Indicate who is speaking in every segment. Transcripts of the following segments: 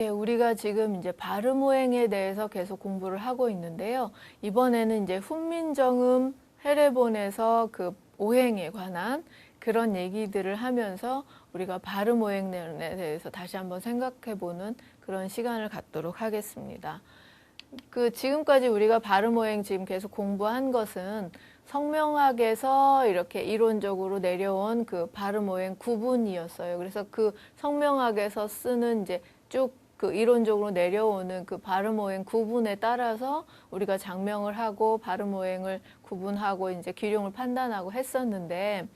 Speaker 1: 네, 우리가 지금 이제 발음오행에 대해서 계속 공부를 하고 있는데요. 이번에는 이제 훈민정음 해례본에서 그 오행에 관한 그런 얘기들을 하면서 우리가 발음오행에 대해서 다시 한번 생각해보는 그런 시간을 갖도록 하겠습니다. 지금까지 우리가 발음오행 지금 계속 공부한 것은 성명학에서 이렇게 이론적으로 내려온 그 발음오행 구분이었어요. 그래서 그 성명학에서 쓰는 이제 쭉 그 이론적으로 내려오는 그 발음오행 구분에 따라서 우리가 장명을 하고 발음오행을 구분하고 이제 기룡을 판단하고 했었는데,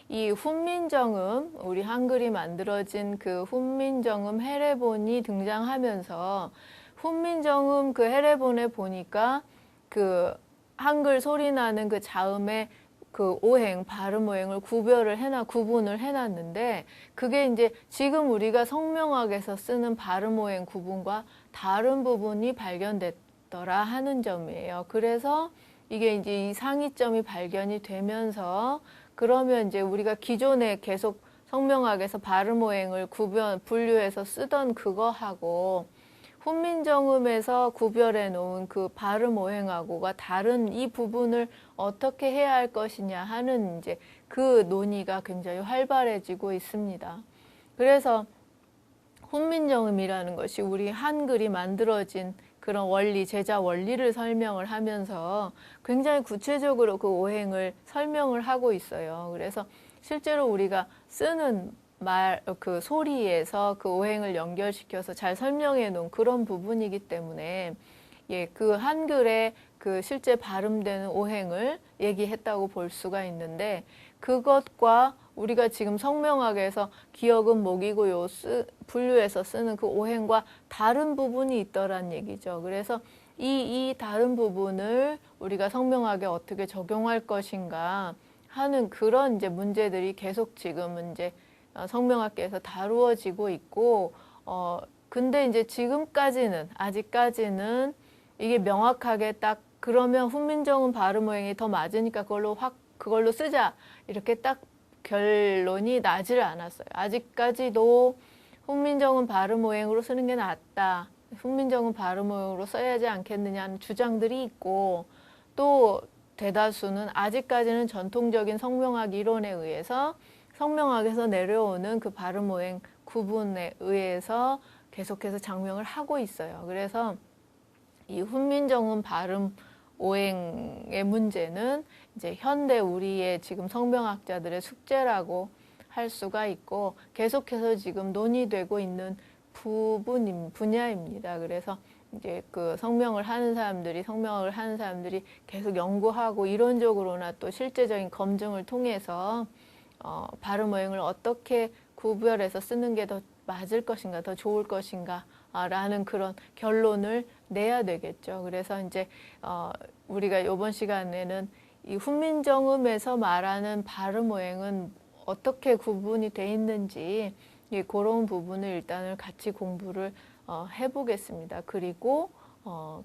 Speaker 1: 이 훈민정음, 우리 한글이 만들어진 그 훈민정음 해례본이 등장하면서 훈민정음 그 해례본에 보니까 그 한글 소리 나는 그 자음의 그 오행, 발음오행을 구분을 해놨는데, 그게 이제 지금 우리가 성명학에서 쓰는 발음오행 구분과 다른 부분이 발견됐더라 하는 점이에요. 그래서 이게 이제 이 상이점이 발견이 되면서, 그러면 이제 우리가 기존에 계속 성명학에서 발음오행을 분류해서 쓰던 그거하고 훈민정음에서 구별해 놓은 그 발음오행하고가 다른 이 부분을 어떻게 해야 할 것이냐 하는 이제 그 논의가 굉장히 활발해지고 있습니다. 그래서 훈민정음이라는 것이 우리 한글이 만들어진 그런 원리, 제자 원리를 설명을 하면서 굉장히 구체적으로 그 오행을 설명을 하고 있어요. 그래서 실제로 우리가 쓰는 그 소리에서 그 오행을 연결시켜서 잘 설명해 놓은 그런 부분이기 때문에, 예, 그 한글에 그 실제 발음되는 오행을 얘기했다고 볼 수가 있는데, 그것과 우리가 지금 성명학에서 기역은 목이고 요 분류해서 쓰는 그 오행과 다른 부분이 있더란 얘기죠. 그래서 이 다른 부분을 우리가 성명학에 어떻게 적용할 것인가 하는 그런 이제 문제들이 계속 지금은 이제 성명학계에서 다루어지고 있고, 근데 이제 아직까지는 이게 명확하게 딱 그러면 훈민정음 발음오행이 더 맞으니까 그걸로 쓰자 이렇게 딱 결론이 나질 않았어요. 아직까지도 훈민정음 발음오행으로 쓰는 게 낫다, 훈민정음 발음오행으로 써야 하지 않겠느냐는 주장들이 있고, 또 대다수는 아직까지는 전통적인 성명학 이론에 의해서 성명학에서 내려오는 그 발음오행 구분에 의해서 계속해서 장명을 하고 있어요. 그래서 이 훈민정음 발음오행의 문제는 이제 현대 우리의 지금 성명학자들의 숙제라고 할 수가 있고, 계속해서 지금 논의되고 있는 분야입니다. 그래서 이제 그 성명학을 하는 사람들이 계속 연구하고 이론적으로나 또 실제적인 검증을 통해서 발음오행을 어떻게 구별해서 쓰는 게 더 맞을 것인가, 더 좋을 것인가 라는 그런 결론을 내야 되겠죠. 그래서 이제 우리가 이번 시간에는 이 훈민정음에서 말하는 발음오행은 어떻게 구분이 돼 있는지, 그런 부분을 일단은 같이 공부를 해보겠습니다. 그리고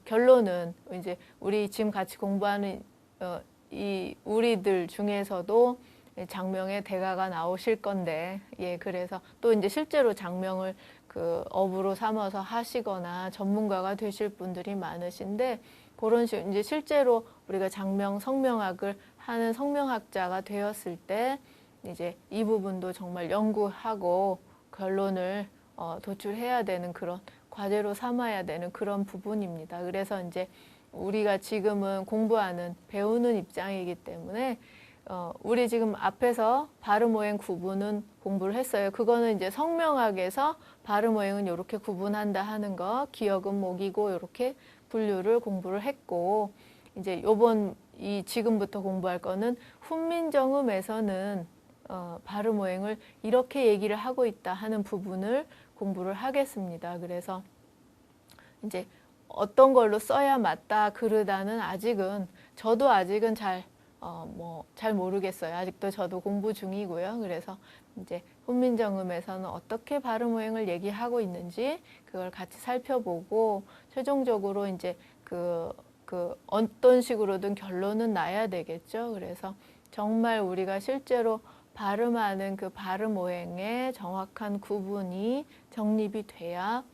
Speaker 1: 결론은 이제 우리 지금 같이 공부하는 이 우리들 중에서도 장명의 대가가 나오실 건데, 예, 그래서 또 이제 실제로 장명을 그 업으로 삼아서 하시거나 전문가가 되실 분들이 많으신데, 그런 식으로 이제 실제로 우리가 장명, 성명학을 하는 성명학자가 되었을 때 이제 이 부분도 정말 연구하고 결론을 도출해야 되는 그런 과제로 삼아야 되는 그런 부분입니다. 그래서 이제 우리가 지금은 배우는 입장이기 때문에 우리 지금 앞에서 발음오행 구분은 공부를 했어요. 그거는 이제 성명학에서 발음오행은 이렇게 구분한다 하는 거, 기역은 목이고 이렇게 분류를 공부를 했고, 이제 지금부터 공부할 거는 훈민정음에서는 발음오행을 이렇게 얘기를 하고 있다 하는 부분을 공부를 하겠습니다. 그래서 이제 어떤 걸로 써야 맞다 그르다는 저도 아직은 잘 모르겠어요. 아직도 저도 공부 중이고요. 그래서 이제 훈민정음에서는 어떻게 발음오행을 얘기하고 있는지 그걸 같이 살펴보고, 최종적으로 이제 어떤 식으로든 결론은 나야 되겠죠. 그래서 정말 우리가 실제로 발음하는 그 발음오행의 정확한 구분이 정립이 돼야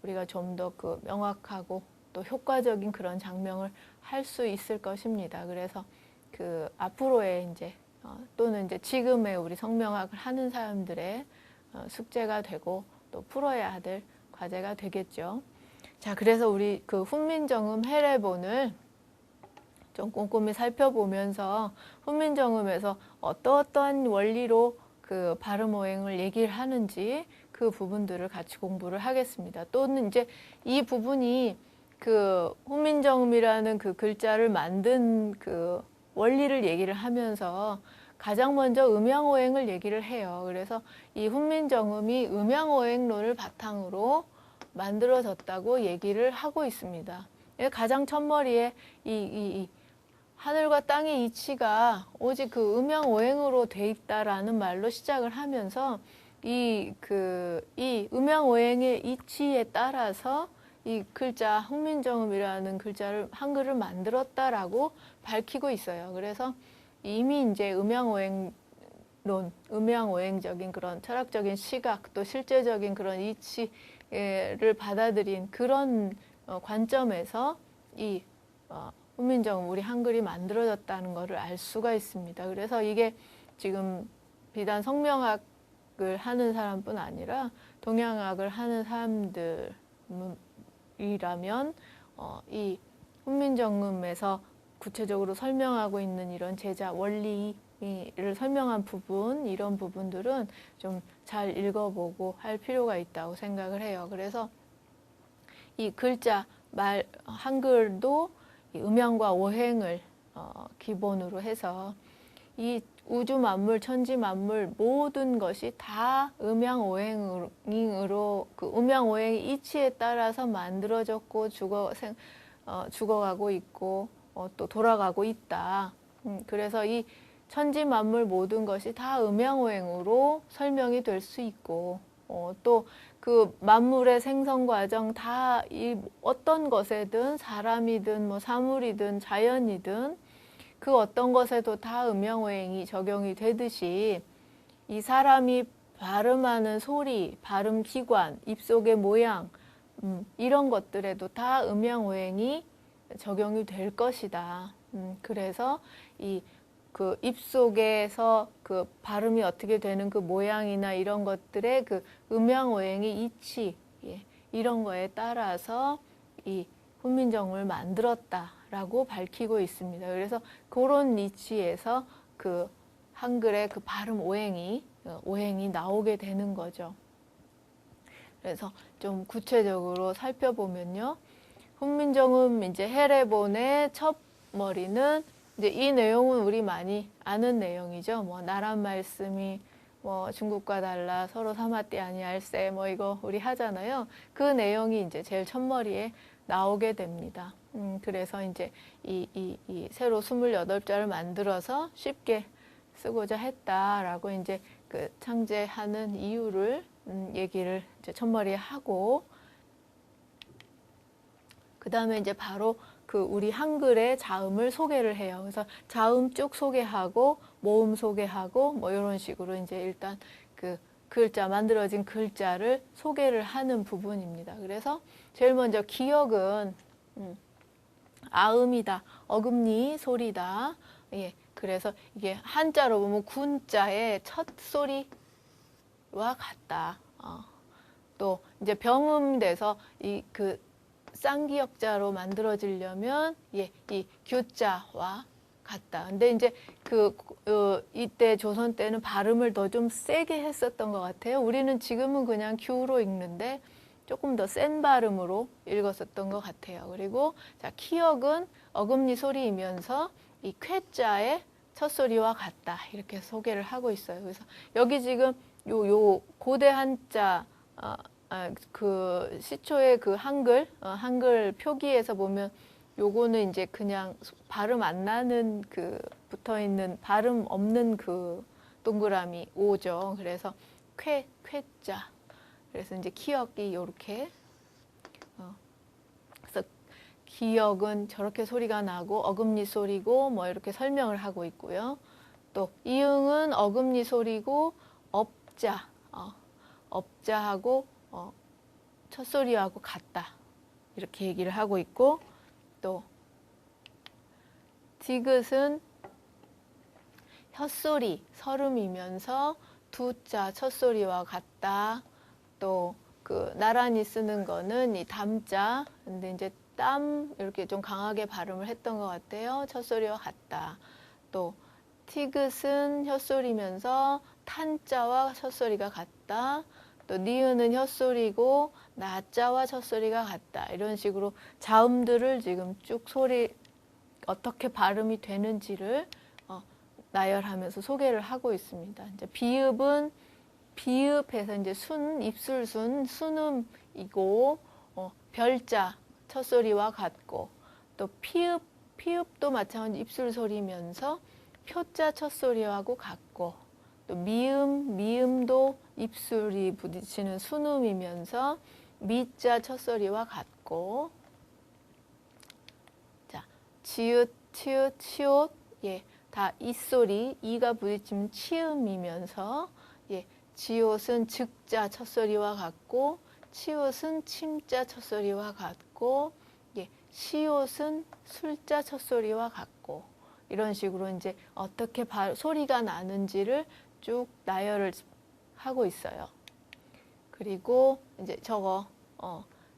Speaker 1: 우리가 좀 더 그 명확하고 또 효과적인 그런 장명을 할 수 있을 것입니다. 그래서 그 앞으로의 이제 또는 이제 지금의 우리 성명학을 하는 사람들의 숙제가 되고 또 풀어야 될 과제가 되겠죠. 자, 그래서 우리 그 훈민정음 해례본을 좀 꼼꼼히 살펴보면서 훈민정음에서 어떠한 원리로 그 발음오행을 얘기를 하는지 그 부분들을 같이 공부를 하겠습니다. 또는 이제 이 부분이 그 훈민정음이라는 그 글자를 만든 그 원리를 얘기를 하면서 가장 먼저 음양오행을 얘기를 해요. 그래서 이 훈민정음이 음양오행론을 바탕으로 만들어졌다고 얘기를 하고 있습니다. 가장 첫머리에 이 하늘과 땅의 이치가 오직 그 음양오행으로 돼 있다라는 말로 시작을 하면서 이 음양오행의 이치에 따라서 이 글자 훈민정음이라는 글자를 한글을 만들었다라고 밝히고 있어요. 그래서 이미 이제 음양오행론, 음양오행적인 그런 철학적인 시각 또 실제적인 그런 이치를 받아들인 그런 관점에서 이 훈민정음 우리 한글이 만들어졌다는 것을 알 수가 있습니다. 그래서 이게 지금 비단 성명학을 하는 사람뿐 아니라 동양학을 하는 사람들이라면 이 훈민정음에서 구체적으로 설명하고 있는 이런 제자 원리를 설명한 부분, 이런 부분들은 좀 잘 읽어보고 할 필요가 있다고 생각을 해요. 그래서 이 글자 한글도 이 음양과 오행을 기본으로 해서 이 우주 만물, 천지 만물 모든 것이 다 음양오행으로 그 음양오행의 이치에 따라서 만들어졌고 죽어가고 있고 또 돌아가고 있다. 그래서 이 천지 만물 모든 것이 다 음양오행으로 설명이 될 수 있고 또 그 만물의 생성 과정 다 이 어떤 것에든 사람이든 뭐 사물이든 자연이든 그 어떤 것에도 다 음양오행이 적용이 되듯이 이 사람이 발음하는 소리, 발음 기관, 입속의 모양 이런 것들에도 다 음양오행이 적용이 될 것이다. 그래서 이 그 입속에서 그 발음이 어떻게 되는 그 모양이나 이런 것들의 그 음양오행의 이치 이런 거에 따라서 이 훈민정음을 만들었다라고 밝히고 있습니다. 그래서 그런 이치에서 그 한글의 그 발음 오행이 나오게 되는 거죠. 그래서 좀 구체적으로 살펴보면요. 훈민정음 이제 해례본의 첫 머리는 이제 이 내용은 우리 많이 아는 내용이죠. 뭐 나란 말씀이 뭐 중국과 달라 서로 사마띠 아니할세 뭐 이거 우리 하잖아요. 그 내용이 이제 제일 첫머리에 나오게 됩니다. 그래서 이제 이 새로 28자를 만들어서 쉽게 쓰고자 했다라고 이제 그 창제하는 이유를 얘기를 이제 첫머리에 하고 그 다음에 이제 바로 그 우리 한글의 자음을 소개를 해요. 그래서 자음 쭉 소개하고 모음 소개하고 뭐 이런 식으로 이제 일단 그 글자 만들어진 글자를 소개를 하는 부분입니다. 그래서 제일 먼저 기역은 아음이다, 어금니 소리다. 예, 그래서 이게 한자로 보면 군자의 첫 소리와 같다. 또 이제 병음돼서 이 그 쌍기역자로 만들어지려면 이 규자와 같다. 근데 이제 이때 조선 때는 발음을 더 좀 세게 했었던 것 같아요. 우리는 지금은 그냥 규로 읽는데 조금 더 센 발음으로 읽었었던 것 같아요. 그리고 자 키역은 어금니 소리이면서 이 쾌자의 첫 소리와 같다. 이렇게 소개를 하고 있어요. 그래서 여기 지금 요 고대 한자 그 시초의 그 한글 표기에서 보면 요거는 이제 그냥 발음 안 나는 그 붙어 있는 발음 없는 그 동그라미 오죠. 그래서 쾌자. 그래서 이제 기역이 요렇게 그래서 기역은 저렇게 소리가 나고 어금니 소리고 뭐 이렇게 설명을 하고 있고요. 또 이응은 어금니 소리고 업자하고 첫소리하고 같다. 이렇게 얘기를 하고 있고, 또 디귿은 혓소리, 설음이면서 두자 첫소리와 같다. 또 그 나란히 쓰는 거는 이 담자. 근데 이제 땀 이렇게 좀 강하게 발음을 했던 것 같아요. 첫소리와 같다. 또 티귿은 혓소리면서 탄자와 첫소리가 같다. 또 니은은 혓소리고 나자와 첫소리가 같다. 이런 식으로 자음들을 지금 쭉 소리 어떻게 발음이 되는지를 나열하면서 소개를 하고 있습니다. 이제 비읍은 비읍해서 이제 입술순, 순음이고, 별자, 첫소리와 같고, 또 피읍도 마찬가지 입술 소리면서 표자 첫소리하고 같고, 또 미음도 입술이 부딪히는 순음이면서 미자 첫소리와 같고, 자, 지읒, 치읒, 치읒, 예, 다 이소리, 이가 부딪히면 치음이면서, 예, 지읒은 즉자 첫소리와 같고, 치읒은 침자 첫소리와 같고, 예, 시읒은 술자 첫소리와 같고, 이런 식으로 이제 어떻게 소리가 나는지를 쭉 나열을 하고 있어요. 그리고 이제 저거,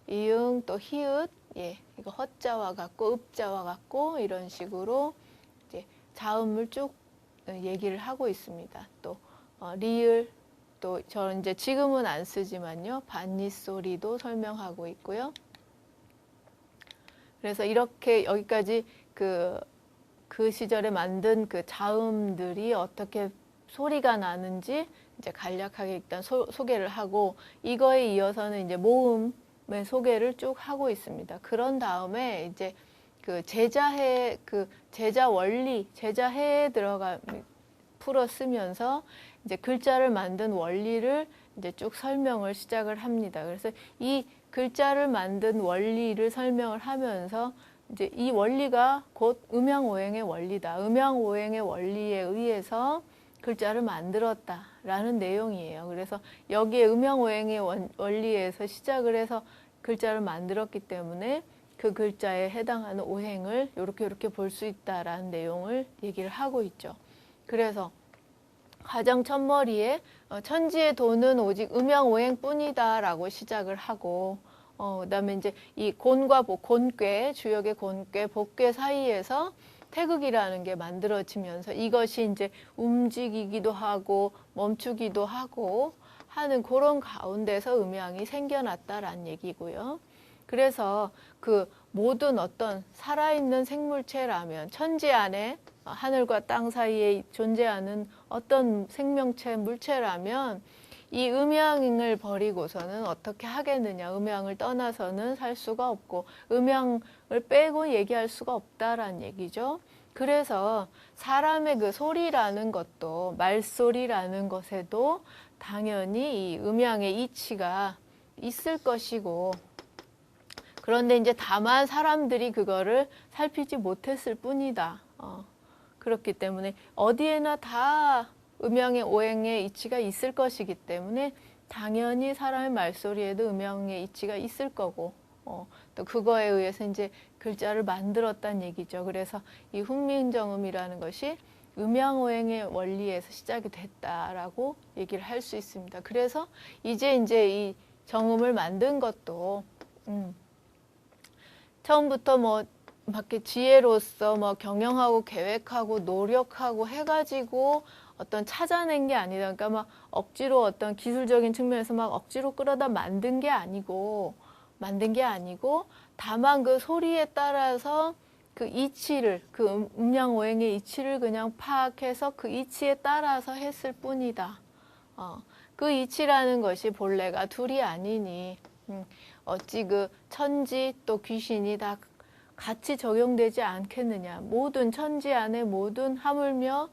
Speaker 1: 이응 또 히읗, 예, 이거 허자와 같고, 읍자와 같고, 이런 식으로 이제 자음을 쭉 얘기를 하고 있습니다. 또, 리을, 또 저는 이제 지금은 안 쓰지만요. 반니 소리도 설명하고 있고요. 그래서 이렇게 여기까지 그 시절에 만든 그 자음들이 어떻게 소리가 나는지 이제 간략하게 일단 소개를 하고, 이거에 이어서는 이제 모음의 소개를 쭉 하고 있습니다. 그런 다음에 이제 그 제자해, 그 제자 원리, 제자해에 풀어 쓰면서 이제 글자를 만든 원리를 이제 쭉 설명을 시작을 합니다. 그래서 이 글자를 만든 원리를 설명을 하면서 이제 이 원리가 곧 음양오행의 원리다. 음양오행의 원리에 의해서 글자를 만들었다라는 내용이에요. 그래서 여기에 음양오행의 원리에서 시작을 해서 글자를 만들었기 때문에 그 글자에 해당하는 오행을 이렇게 볼 수 있다라는 내용을 얘기를 하고 있죠. 그래서 가장 첫머리에 천지의 도는 오직 음양오행뿐이다라고 시작을 하고, 그다음에 이제 이 곤과 곤괴, 주역의 곤괴, 복괴 사이에서 태극이라는 게 만들어지면서 이것이 이제 움직이기도 하고 멈추기도 하고 하는 그런 가운데서 음양이 생겨났다라는 얘기고요. 그래서 그 모든 어떤 살아있는 생물체라면 천지 안에 하늘과 땅 사이에 존재하는 어떤 생명체, 물체라면 이 음양을 버리고서는 어떻게 하겠느냐. 음양을 떠나서는 살 수가 없고 음양을 빼고 얘기할 수가 없다라는 얘기죠. 그래서 사람의 그 소리라는 것도, 말소리라는 것에도 당연히 이 음양의 이치가 있을 것이고, 그런데 이제 다만 사람들이 그거를 살피지 못했을 뿐이다. 그렇기 때문에 어디에나 다 음양의 오행의 이치가 있을 것이기 때문에 당연히 사람의 말소리에도 음양의 이치가 있을 거고, 또 그거에 의해서 이제 글자를 만들었다는 얘기죠. 그래서 이 훈민정음이라는 것이 음양오행의 원리에서 시작이 됐다라고 얘기를 할 수 있습니다. 그래서 이제 이 정음을 만든 것도 처음부터 뭐 밖에 지혜로서 뭐 경영하고 계획하고 노력하고 해가지고 어떤 찾아낸 게 아니다. 그러니까 막 억지로 어떤 기술적인 측면에서 막 억지로 끌어다 만든 게 아니고 다만 그 소리에 따라서 그 이치를, 그 음양오행의 이치를 그냥 파악해서 그 이치에 따라서 했을 뿐이다. 그 이치라는 것이 본래가 둘이 아니니 어찌 그 천지 또 귀신이 다 같이 적용되지 않겠느냐. 모든 천지 안에 모든 하물며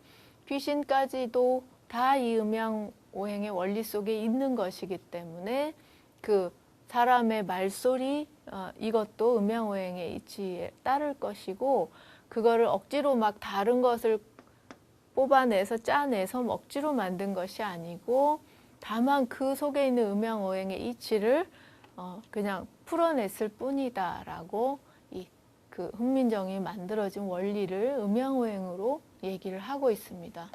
Speaker 1: 귀신까지도 다 이 음양오행의 원리 속에 있는 것이기 때문에 그 사람의 말소리, 이것도 음양오행의 이치에 따를 것이고, 그거를 억지로 막 다른 것을 뽑아내서 짜내서 억지로 만든 것이 아니고, 다만 그 속에 있는 음양오행의 이치를 그냥 풀어냈을 뿐이다라고 그 훈민정음이 만들어진 원리를 음양오행으로 얘기를 하고 있습니다.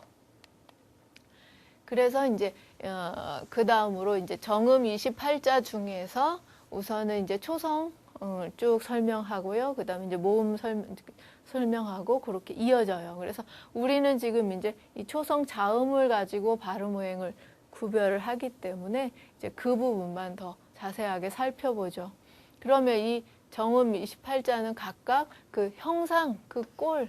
Speaker 1: 그래서 이제 그 다음으로 이제 정음 28자 중에서 우선은 이제 초성 쭉 설명하고요. 그 다음에 이제 모음 설명하고 그렇게 이어져요. 그래서 우리는 지금 이제 이 초성 자음을 가지고 발음 오행을 구별을 하기 때문에 이제 그 부분만 더 자세하게 살펴보죠. 그러면 이 정음 28자는 각각 그 형상, 그 꼴,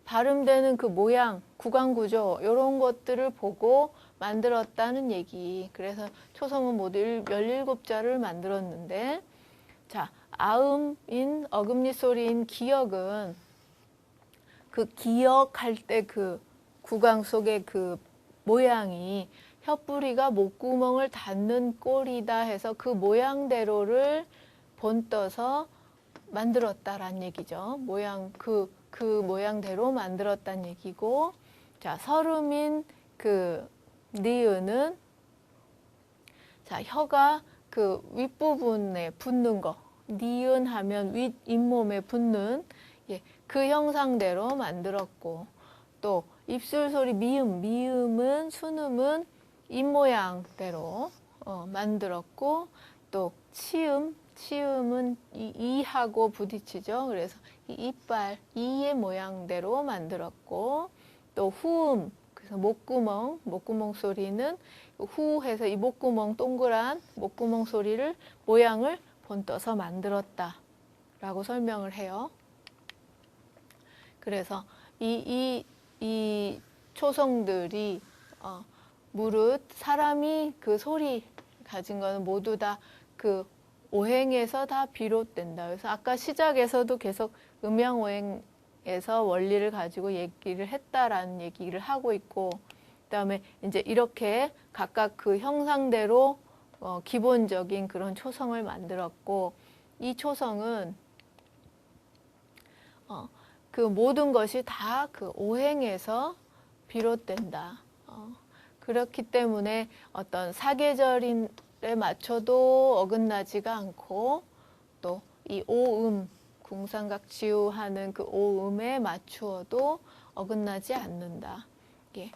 Speaker 1: 발음되는 그 모양, 구강 구조 이런 것들을 보고 만들었다는 얘기. 그래서 초성은 모두 17자를 만들었는데, 자, 아음인 어금니 소리인 기역은 그 기역할 때 그 구강 속의 그 모양이 혀뿌리가 목구멍을 닿는 꼴이다 해서 그 모양대로를 본떠서 만들었다란 얘기죠. 그 모양대로 만들었다는 얘기고, 자, 설음인 그 니은은 자, 혀가 그 윗부분에 붙는 거, 니은 하면 윗 잇몸에 붙는 그 형상대로 만들었고, 또 입술 소리 미음은 순음은 입모양대로 만들었고, 또 치음은 이하고 부딪히죠. 그래서 이 이빨, 이의 모양대로 만들었고, 또 후음, 그래서 목구멍 소리는 후해서 이 목구멍, 동그란 목구멍 소리를 모양을 본떠서 만들었다라고 설명을 해요. 그래서 이 초성들이 무릇 사람이 그 소리 가진 거는 모두 다 그 오행에서 다 비롯된다. 그래서 아까 시작에서도 계속 음양오행에서 원리를 가지고 얘기를 했다라는 얘기를 하고 있고, 그다음에 이제 이렇게 각각 그 형상대로 기본적인 그런 초성을 만들었고, 이 초성은 그 모든 것이 다 그 오행에서 비롯된다. 그렇기 때문에 어떤 사계절에 맞춰도 어긋나지가 않고, 또 이 오음, 궁상각지우하는 그 오음에 맞추어도 어긋나지 않는다.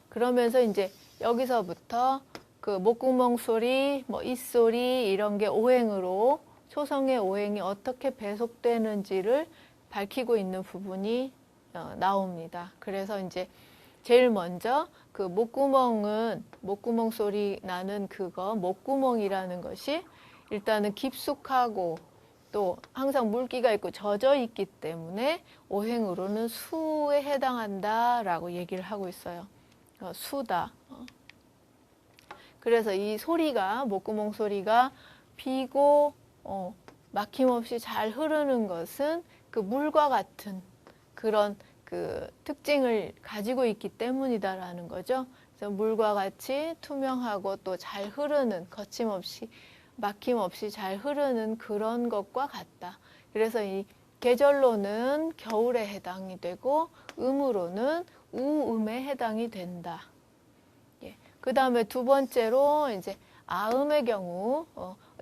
Speaker 1: 그러면서 이제 여기서부터 그 목구멍 소리, 뭐 입소리 이런 게 오행으로, 초성의 오행이 어떻게 배속되는지를 밝히고 있는 부분이 나옵니다. 그래서 이제 제일 먼저 그 목구멍 소리 나는 그거, 목구멍이라는 것이 일단은 깊숙하고 또 항상 물기가 있고 젖어 있기 때문에 오행으로는 수에 해당한다라고 얘기를 하고 있어요. 수다. 그래서 이 소리가, 목구멍 소리가 비고 막힘없이 잘 흐르는 것은 그 물과 같은 그런 그 특징을 가지고 있기 때문이다라는 거죠. 그래서 물과 같이 투명하고 또 잘 흐르는, 거침없이 막힘없이 잘 흐르는 그런 것과 같다. 그래서 이 계절로는 겨울에 해당이 되고 음으로는 우음에 해당이 된다. 그 다음에 두 번째로 이제 아음의 경우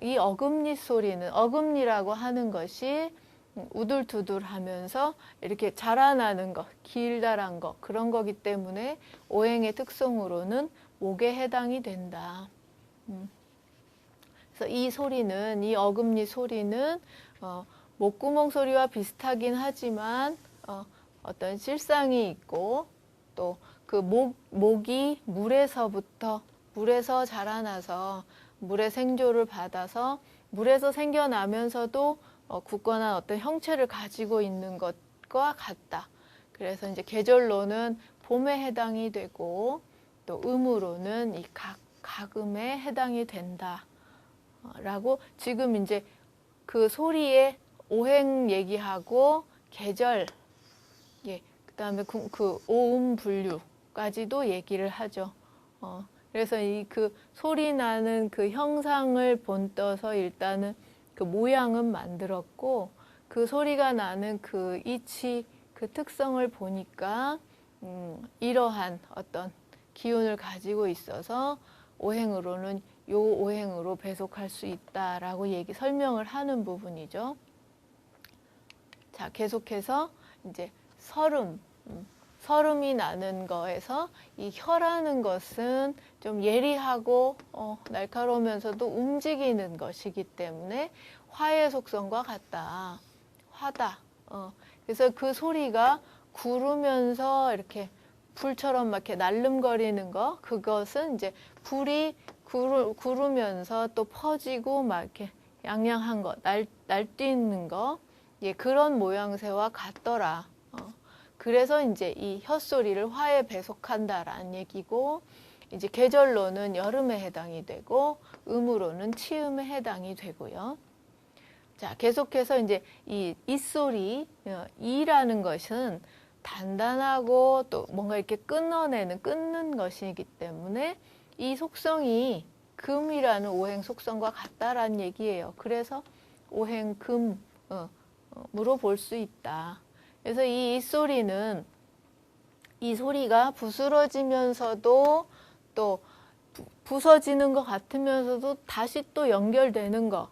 Speaker 1: 이 어금니 소리는, 어금니라고 하는 것이 우둘투둘하면서 이렇게 자라나는 것, 길다란 것, 그런 거기 때문에 오행의 특성으로는 목에 해당이 된다. 그래서 이 소리는, 이 어금니 소리는 목구멍 소리와 비슷하긴 하지만 어떤 실상이 있고, 또 그 목이 물에서 자라나서 물의 생조를 받아서 물에서 생겨나면서도 굳건한 어떤 형체를 가지고 있는 것과 같다. 그래서 이제 계절로는 봄에 해당이 되고, 또 음으로는 이 각음에 해당이 된다. 라고 지금 이제 그 소리의 오행 얘기하고 계절, 그다음에 그 오음 분류까지도 얘기를 하죠. 그래서 이 그 소리 나는 그 형상을 본떠서 일단은 그 모양은 만들었고, 그 소리가 나는 그 이치, 그 특성을 보니까 이러한 어떤 기운을 가지고 있어서 오행으로는 요 오행으로 배속할 수 있다라고 설명을 하는 부분이죠. 자, 계속해서 이제 설음이 나는 거에서 이 혀라는 것은 좀 예리하고 날카로우면서도 움직이는 것이기 때문에 화의 속성과 같다. 화다. 그래서 그 소리가 구르면서 이렇게 불처럼 막 이렇게 날름거리는 거, 그것은 이제 불이 구르면서 또 퍼지고 막 이렇게 양양한 거, 날뛰는 거, 예, 그런 모양새와 같더라. 그래서 이제 이 혓소리를 화에 배속한다라는 얘기고, 이제 계절로는 여름에 해당이 되고, 음으로는 치음에 해당이 되고요. 자, 계속해서 이제 이 이소리, 이라는 것은 단단하고 또 뭔가 이렇게 끊는 것이기 때문에 이 속성이 금이라는 오행 속성과 같다라는 얘기예요. 그래서 오행 금으로 볼 수 있다. 그래서 이 소리는 이 소리가 부스러지면서도 또 부서지는 것 같으면서도 다시 또 연결되는 거,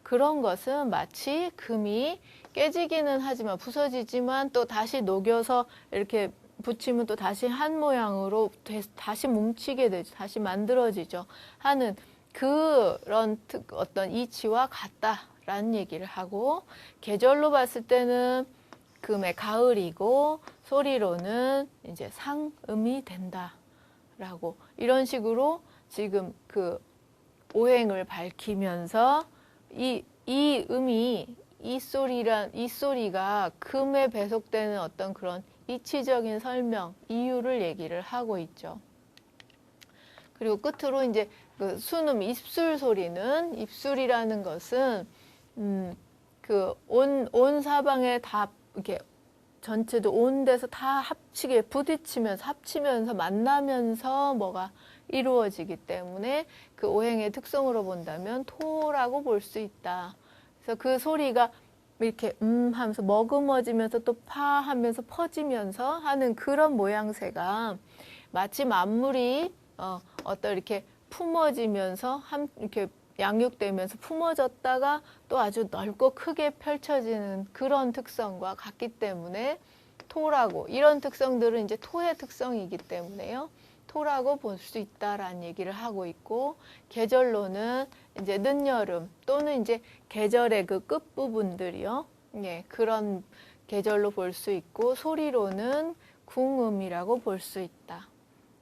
Speaker 1: 그런 것은 마치 금이 깨지기는 하지만 부서지지만 또 다시 녹여서 이렇게 붙이면 또 다시 한 모양으로 다시 뭉치게 되죠. 다시 만들어지죠. 하는 그런 어떤 이치와 같다라는 얘기를 하고, 계절로 봤을 때는 금의 가을이고 소리로는 이제 상음이 된다라고, 이런 식으로 지금 그 오행을 밝히면서 이 음이 이 소리가 금에 배속되는 어떤 그런 이치적인 설명, 이유를 얘기를 하고 있죠. 그리고 끝으로 이제 그 순음 입술 소리는, 입술이라는 것은 그 온 사방에 다 이렇게 전체도 온 데서 다 합치면서 만나면서 뭐가 이루어지기 때문에 그 오행의 특성으로 본다면 토라고 볼 수 있다. 그래서 그 소리가 이렇게 하면서 머금어지면서 또 파 하면서 퍼지면서 하는 그런 모양새가 마치 만물이 어떤 이렇게 품어지면서 이렇게 양육되면서 품어졌다가 또 아주 넓고 크게 펼쳐지는 그런 특성과 같기 때문에 토라고, 이런 특성들은 이제 토의 특성이기 때문에요. 토라고 볼 수 있다라는 얘기를 하고 있고, 계절로는 이제 늦여름 또는 이제 계절의 그 끝부분들이요. 예, 그런 계절로 볼 수 있고, 소리로는 궁음이라고 볼 수 있다.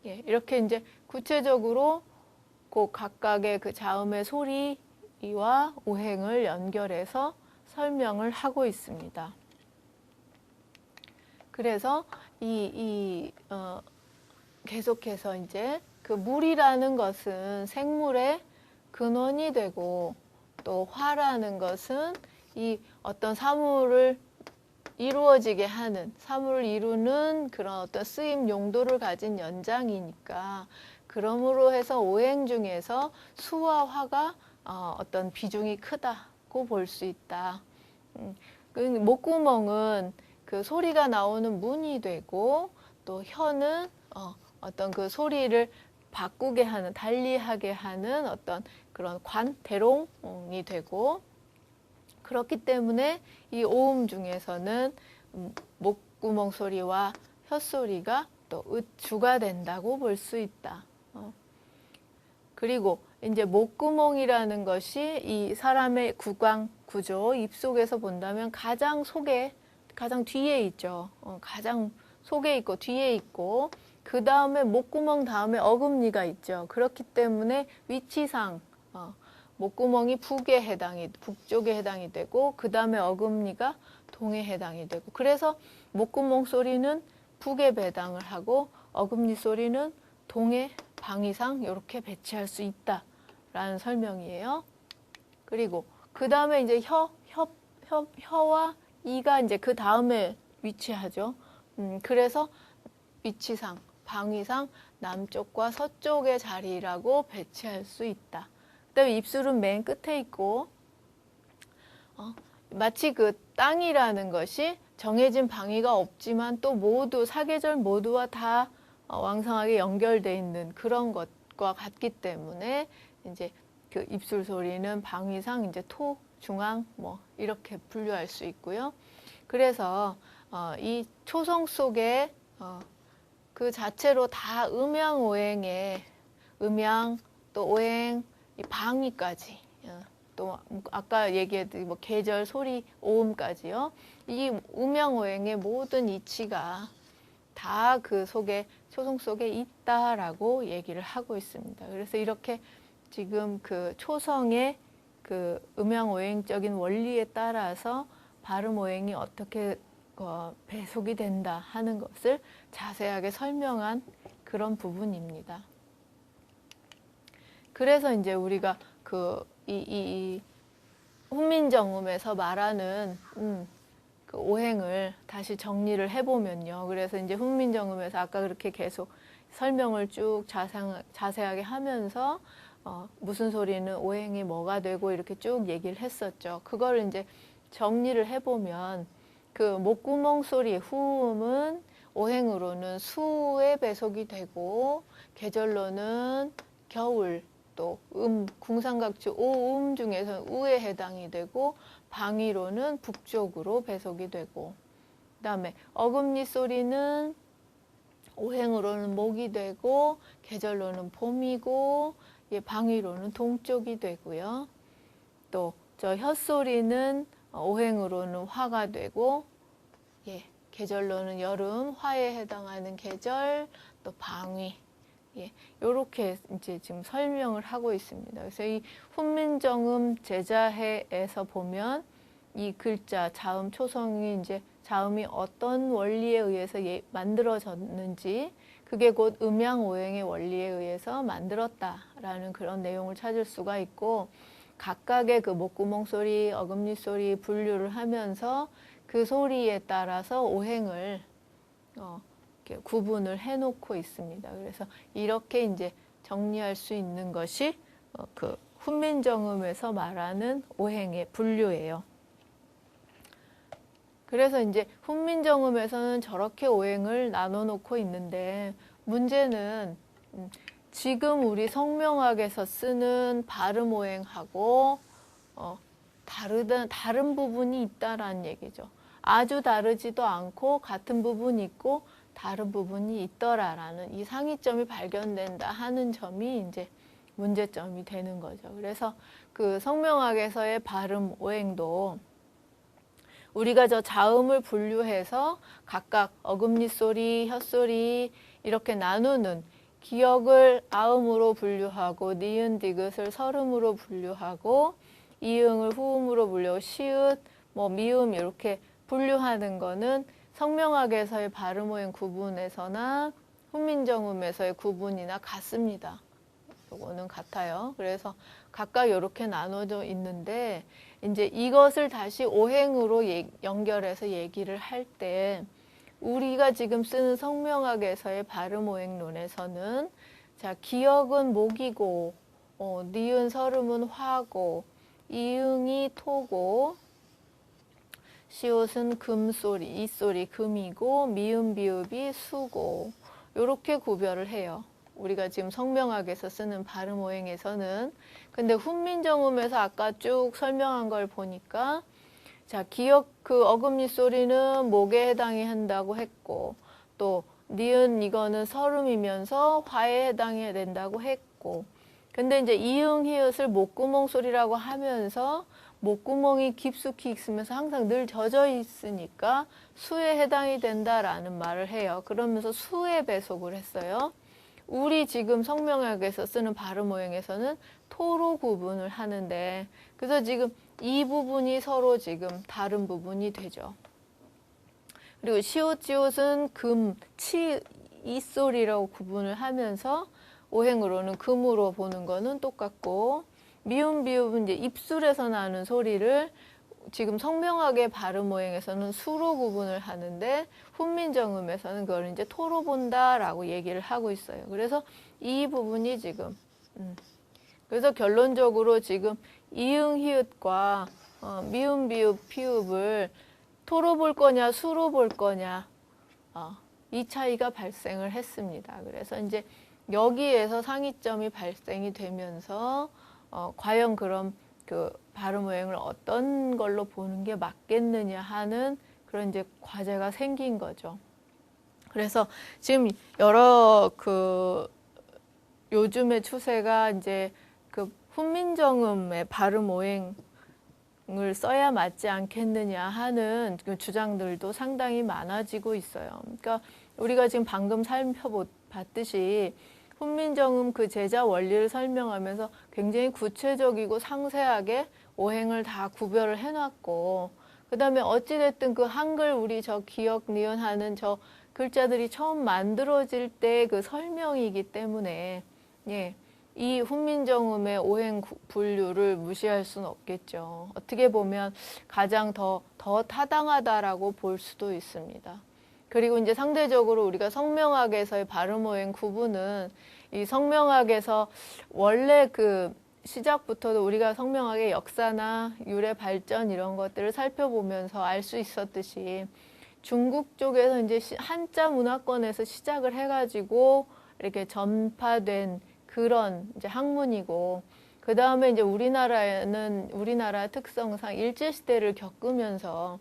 Speaker 1: 예, 이렇게 이제 구체적으로 그 각각의 그 자음의 소리와 오행을 연결해서 설명을 하고 있습니다. 그래서 계속해서 이제 그 물이라는 것은 생물의 근원이 되고, 또 화라는 것은 이 어떤 사물을 이루어지게 하는, 사물을 이루는 그런 어떤 쓰임 용도를 가진 연장이니까, 그러므로 해서 오행 중에서 수와 화가 어떤 비중이 크다고 볼 수 있다. 그 목구멍은 그 소리가 나오는 문이 되고, 또 혀는 어떤 그 소리를 바꾸게 하는, 달리하게 하는 어떤 그런 대롱이 되고, 그렇기 때문에 이 오음 중에서는 목구멍 소리와 혓소리가 또 주가 된다고 볼 수 있다. 그리고 이제 목구멍이라는 것이 이 사람의 구강 구조, 입속에서 본다면 가장 뒤에 있죠. 가장 속에 있고 뒤에 있고, 그 다음에 목구멍 다음에 어금니가 있죠. 그렇기 때문에 위치상 목구멍이 북쪽에 해당이 되고, 그 다음에 어금니가 동에 해당이 되고, 그래서 목구멍 소리는 북에 배당을 하고 어금니 소리는 동에 방위상 이렇게 배치할 수 있다라는 설명이에요. 그리고 그 다음에 이제 혀와 이가 이제 그 다음에 위치하죠. 그래서 위치상, 방위상 남쪽과 서쪽의 자리라고 배치할 수 있다. 그다음에 입술은 맨 끝에 있고, 마치 그 땅이라는 것이 정해진 방위가 없지만 또 모두 사계절 모두와 다 왕성하게 연결되어 있는 그런 것과 같기 때문에 이제 그 입술 소리는 방위상 이제 토, 중앙 뭐 이렇게 분류할 수 있고요. 그래서 이 초성 속에 그 자체로 다 음양오행의 음양 또 오행, 이 방위까지 또 아까 얘기했듯이 뭐 계절, 소리, 오음까지요. 이 음양오행의 모든 이치가 다 그 속에 초성 속에 있다라고 얘기를 하고 있습니다. 그래서 이렇게 지금 그 초성의 그 음양오행적인 원리에 따라서 발음오행이 어떻게 배속이 된다 하는 것을 자세하게 설명한 그런 부분입니다. 그래서 이제 우리가 이 훈민정음에서 말하는 그 오행을 다시 정리를 해보면요. 그래서 이제 훈민정음에서 아까 그렇게 계속 설명을 쭉 자세하게 하면서 무슨 소리는 오행이 뭐가 되고 이렇게 쭉 얘기를 했었죠. 그걸 이제 정리를 해보면 그 목구멍 소리의 후음은 오행으로는 수에 배속이 되고 계절로는 겨울 또 궁상각주 오음 중에서 우에 해당이 되고 방위로는 북쪽으로 배속이 되고 그다음에 어금니 소리는 오행으로는 목이 되고 계절로는 봄이고 방위로는 동쪽이 되고요. 또 저 혀소리는 오행으로는 화가 되고 계절로는 여름, 화에 해당하는 계절, 또 방위 이렇게 이제 지금 설명을 하고 있습니다. 그래서 이 훈민정음 제자해에서 보면 이 글자 자음 초성이 이제 자음이 어떤 원리에 의해서 만들어졌는지 그게 곧 음양오행의 원리에 의해서 만들었다라는 그런 내용을 찾을 수가 있고 각각의 그 목구멍 소리, 어금니 소리 분류를 하면서 그 소리에 따라서 오행을 이렇게 구분을 해놓고 있습니다. 그래서 이렇게 이제 정리할 수 있는 것이 그 훈민정음에서 말하는 오행의 분류예요. 그래서 이제 훈민정음에서는 저렇게 오행을 나눠놓고 있는데 문제는 지금 우리 성명학에서 쓰는 발음 오행하고 다른 부분이 있다라는 얘기죠. 아주 다르지도 않고 같은 부분이 있고 다른 부분이 있더라라는 이 상이점이 발견된다 하는 점이 이제 문제점이 되는 거죠. 그래서 그 성명학에서의 발음 오행도 우리가 저 자음을 분류해서 각각 어금니 소리, 혀소리 이렇게 나누는 기역을 아음으로 분류하고 니은, 디귿을 설음으로 분류하고 이응을 후음으로 분류하고 시읒, 뭐 미음 이렇게 분류하는 거는 성명학에서의 발음오행 구분에서나 훈민정음에서의 구분이나 같습니다. 요거는 같아요. 그래서 각각 이렇게 나눠져 있는데 이제 이것을 다시 오행으로 연결해서 얘기를 할 때 우리가 지금 쓰는 성명학에서의 발음오행론에서는 자 기역은 목이고 니은 설음은 화고 이응이 토고 시옷은 금소리, 이소리 금이고 미음 비읍이 수고 이렇게 구별을 해요. 우리가 지금 성명학에서 쓰는 발음오행에서는 근데 훈민정음에서 아까 쭉 설명한 걸 보니까 자 기역 그 어금니 소리는 목에 해당이 한다고 했고 또 니은 이거는 설음이면서 화에 해당이 된다고 했고 근데 이제 이응 히읗을 목구멍 소리라고 하면서 목구멍이 깊숙이 있으면서 항상 늘 젖어 있으니까 수에 해당이 된다라는 말을 해요. 그러면서 수에 배속을 했어요. 우리 지금 성명학에서 쓰는 발음오행에서는 토로 구분을 하는데 그래서 지금 이 부분이 서로 지금 다른 부분이 되죠. 그리고 시옷, 지옷은 금, 치, 이소리라고 구분을 하면서 오행으로는 금으로 보는 거는 똑같고 미음, 비읍은 이제 입술에서 나는 소리를 지금 성명학의 발음오행에서는 수로 구분을 하는데 훈민정음에서는 그걸 이제 토로 본다라고 얘기를 하고 있어요. 그래서 이 부분이 지금 그래서 결론적으로 지금 이응 히읗과 미음 비읍 피읍을 토로 볼 거냐 수로 볼 거냐 이 차이가 발생을 했습니다. 그래서 이제 여기에서 상이점이 발생이 되면서 과연 그럼 그 발음 오행을 어떤 걸로 보는 게 맞겠느냐 하는 그런 이제 과제가 생긴 거죠. 그래서 지금 여러 그 요즘의 추세가 이제 그 훈민정음의 발음 오행을 써야 맞지 않겠느냐 하는 그 주장들도 상당히 많아지고 있어요. 그러니까 우리가 지금 방금 살펴봤듯이 훈민정음 그 제자 원리를 설명하면서 굉장히 구체적이고 상세하게 오행을 다 구별을 해놨고, 그 다음에 어찌됐든 그 한글 우리 저 기역, 니은 하는 저 글자들이 처음 만들어질 때 그 설명이기 때문에 예, 이 훈민정음의 오행 분류를 무시할 수는 없겠죠. 어떻게 보면 가장 더 타당하다라고 볼 수도 있습니다. 그리고 이제 상대적으로 우리가 성명학에서의 발음 오행 구분은 이 성명학에서 원래 그 시작부터도 우리가 성명학의 역사나 유래 발전 이런 것들을 살펴보면서 알 수 있었듯이 중국 쪽에서 이제 한자 문화권에서 시작을 해가지고 이렇게 전파된 그런 이제 학문이고, 그 다음에 이제 우리나라에는 우리나라 특성상 일제시대를 겪으면서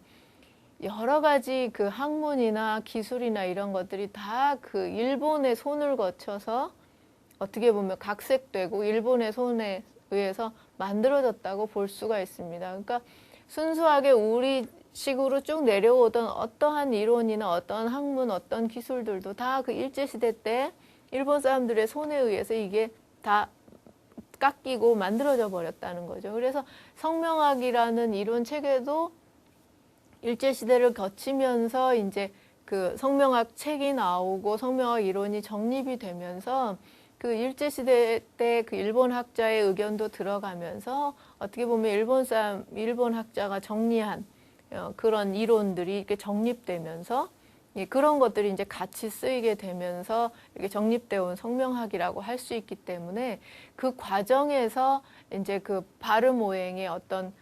Speaker 1: 여러 가지 그 학문이나 기술이나 이런 것들이 다 그 일본의 손을 거쳐서 어떻게 보면 각색되고 일본의 손에 의해서 만들어졌다고 볼 수가 있습니다. 그러니까 순수하게 우리식으로 쭉 내려오던 어떠한 이론이나 어떤 학문, 어떤 기술들도 다 그 일제시대 때 일본 사람들의 손에 의해서 이게 다 깎이고 만들어져 버렸다는 거죠. 그래서 성명학이라는 이론 체계도 일제시대를 거치면서 이제 그 성명학 책이 나오고 성명학 이론이 정립이 되면서 그 일제시대 때 그 일본 학자의 의견도 들어가면서 어떻게 보면 일본 학자가 정리한 그런 이론들이 이렇게 정립되면서 그런 것들이 이제 같이 쓰이게 되면서 이렇게 정립되어 온 성명학이라고 할 수 있기 때문에 그 과정에서 이제 그 발음 오행의 어떤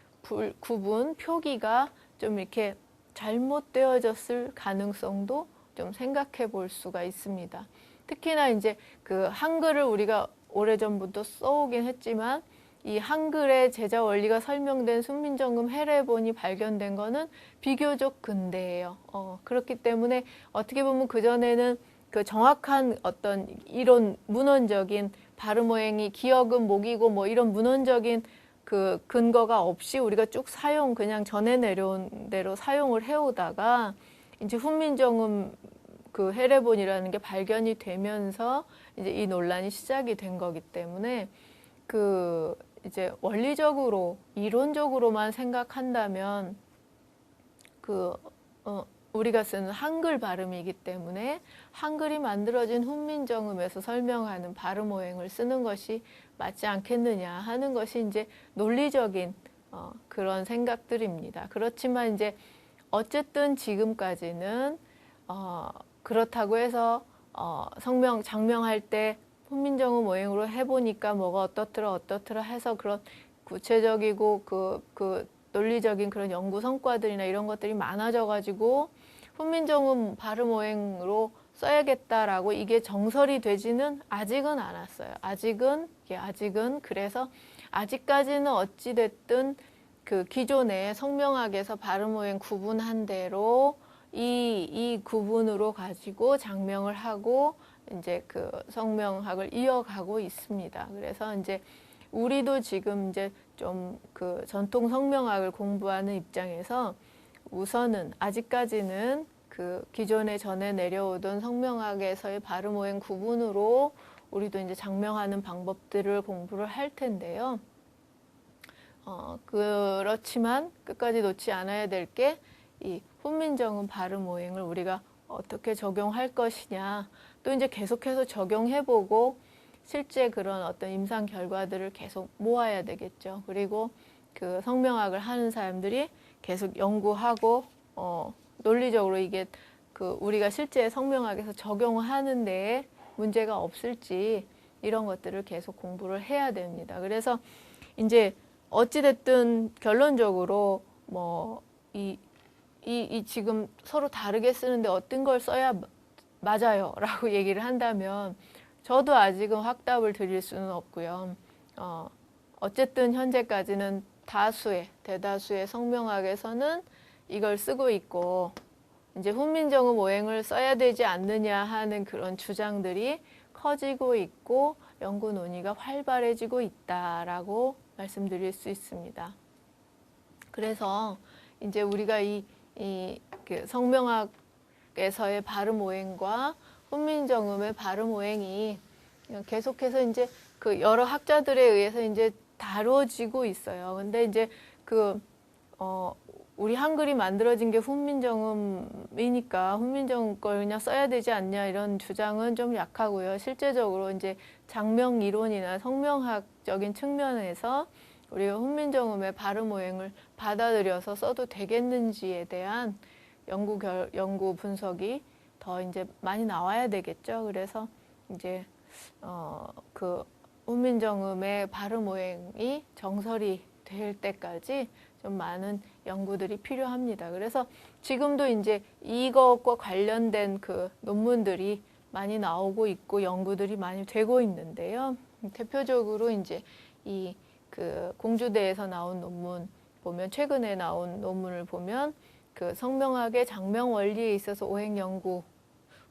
Speaker 1: 구분, 표기가 좀 이렇게 잘못되어졌을 가능성도 좀 생각해 볼 수가 있습니다. 특히나 이제 그 한글을 우리가 오래전부터 써오긴 했지만 이 한글의 제자 원리가 설명된 순민정음 해례본이 발견된 거는 비교적 근대예요. 그렇기 때문에 어떻게 보면 그전에는 그 정확한 어떤 이론 문헌적인 발음 오행이 기역은 목이고 뭐 이런 문헌적인 그 근거가 없이 우리가 쭉 그냥 전해 내려온 대로 사용을 해오다가 이제 훈민정음 그 해례본이라는 게 발견이 되면서 이제 이 논란이 시작이 된 거기 때문에 그 이제 원리적으로 이론적으로만 생각한다면 그 우리가 쓰는 한글 발음이기 때문에 한글이 만들어진 훈민정음에서 설명하는 발음 오행을 쓰는 것이 맞지 않겠느냐 하는 것이 이제 논리적인 그런 생각들입니다. 그렇지만 이제 어쨌든 지금까지는 그렇다고 해서 장명할 때 훈민정음 오행으로 해보니까 뭐가 어떻더라 해서 그런 구체적이고 그 논리적인 그런 연구 성과들이나 이런 것들이 많아져가지고 훈민정음 발음 오행으로 써야겠다라고 이게 정설이 되지는 아직은 않았어요. 아직은 그래서 아직까지는 어찌됐든 그 기존의 성명학에서 발음 오행 구분한 대로 이 구분으로 가지고 장명을 하고 이제 그 성명학을 이어가고 있습니다. 그래서 이제 우리도 지금 이제 좀 그 전통 성명학을 공부하는 입장에서 우선은 아직까지는 그 기존에 전해 내려오던 성명학에서의 발음 오행 구분으로 우리도 이제 장명하는 방법들을 공부를 할 텐데요. 그렇지만 끝까지 놓지 않아야 될 게 이 훈민정음 발음 오행을 우리가 어떻게 적용할 것이냐, 또 이제 계속해서 적용해보고 실제 그런 어떤 임상 결과들을 계속 모아야 되겠죠. 그리고 그 성명학을 하는 사람들이 계속 연구하고 논리적으로 이게 그 우리가 실제 성명학에서 적용하는 데에 문제가 없을지 이런 것들을 계속 공부를 해야 됩니다. 그래서 이제 어찌됐든 결론적으로 뭐 이 지금 서로 다르게 쓰는데 어떤 걸 써야 맞아요 라고 얘기를 한다면 저도 아직은 확답을 드릴 수는 없고요. 어쨌든 현재까지는 대다수의 성명학에서는 이걸 쓰고 있고, 이제 훈민정음 오행을 써야 되지 않느냐 하는 그런 주장들이 커지고 있고 연구 논의가 활발해지고 있다라고 말씀드릴 수 있습니다. 그래서 이제 우리가 그 성명학에서의 발음 오행과 훈민정음의 발음 오행이 계속해서 이제 그 여러 학자들에 의해서 이제 다뤄지고 있어요. 근데 이제 우리 한글이 만들어진 게 훈민정음이니까 훈민정음 걸 그냥 써야 되지 않냐 이런 주장은 좀 약하고요. 실제적으로 이제 장명 이론이나 성명학적인 측면에서 우리가 훈민정음의 발음 오행을 받아들여서 써도 되겠는지에 대한 연구 분석이 더 이제 많이 나와야 되겠죠. 그래서 이제 그 훈민정음의 발음 오행이 정설이 될 때까지 좀 많은 연구들이 필요합니다. 그래서 지금도 이제 이것과 관련된 그 논문들이 많이 나오고 있고 연구들이 많이 되고 있는데요. 대표적으로 이제 그 공주대에서 나온 논문 보면, 최근에 나온 논문을 보면 그 성명학의 장명 원리에 있어서 오행 연구,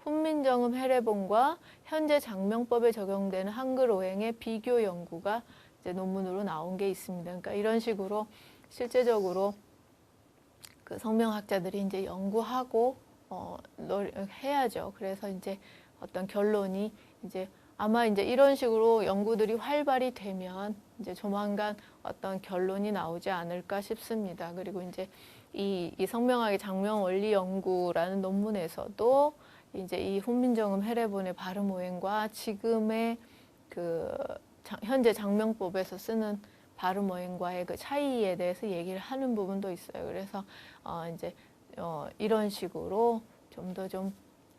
Speaker 1: 훈민정음 해례본과 현재 장명법에 적용되는 한글 오행의 비교 연구가 이제 논문으로 나온 게 있습니다. 그러니까 이런 식으로 실제적으로 그 성명학자들이 이제 연구하고 해야죠. 그래서 이제 어떤 결론이 이제 아마 이제 이런 식으로 연구들이 활발히 되면 이제 조만간 어떤 결론이 나오지 않을까 싶습니다. 그리고 이제 이 성명학의 장명 원리 연구라는 논문에서도 이제 이 훈민정음 해례본의 발음 오행과 지금의 그 현재 장명법에서 쓰는 발음 오행과의 그 차이에 대해서 얘기를 하는 부분도 있어요. 그래서 이제 이런 식으로 좀 더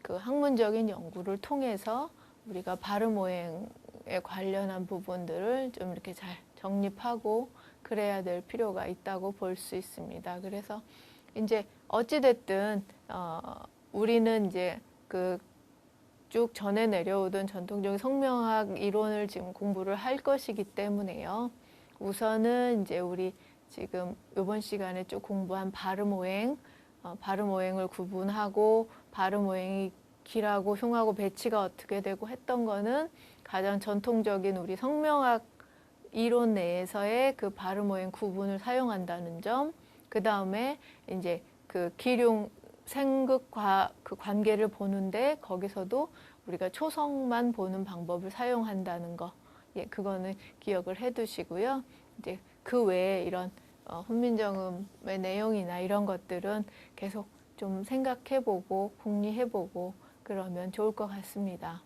Speaker 1: 그 학문적인 연구를 통해서 우리가 발음 오행에 관련한 부분들을 좀 이렇게 잘 정립하고 그래야 될 필요가 있다고 볼 수 있습니다. 그래서 이제 어찌됐든 우리는 이제 그 쭉 전해 내려오던 전통적인 성명학 이론을 지금 공부를 할 것이기 때문에요. 우선은 이제 우리 지금 이번 시간에 쭉 공부한 발음 오행, 발음 오행을 구분하고 발음 오행이 기라고 흉하고 배치가 어떻게 되고 했던 거는 가장 전통적인 우리 성명학 이론 내에서의 그 발음 오행 구분을 사용한다는 점, 그 다음에 이제 그 기륭 생극과 그 관계를 보는데 거기서도 우리가 초성만 보는 방법을 사용한다는 거, 예, 그거는 기억을 해두시고요. 이제 그 외에 이런 훈민정음의 내용이나 이런 것들은 계속 좀 생각해보고 궁리해보고 그러면 좋을 것 같습니다.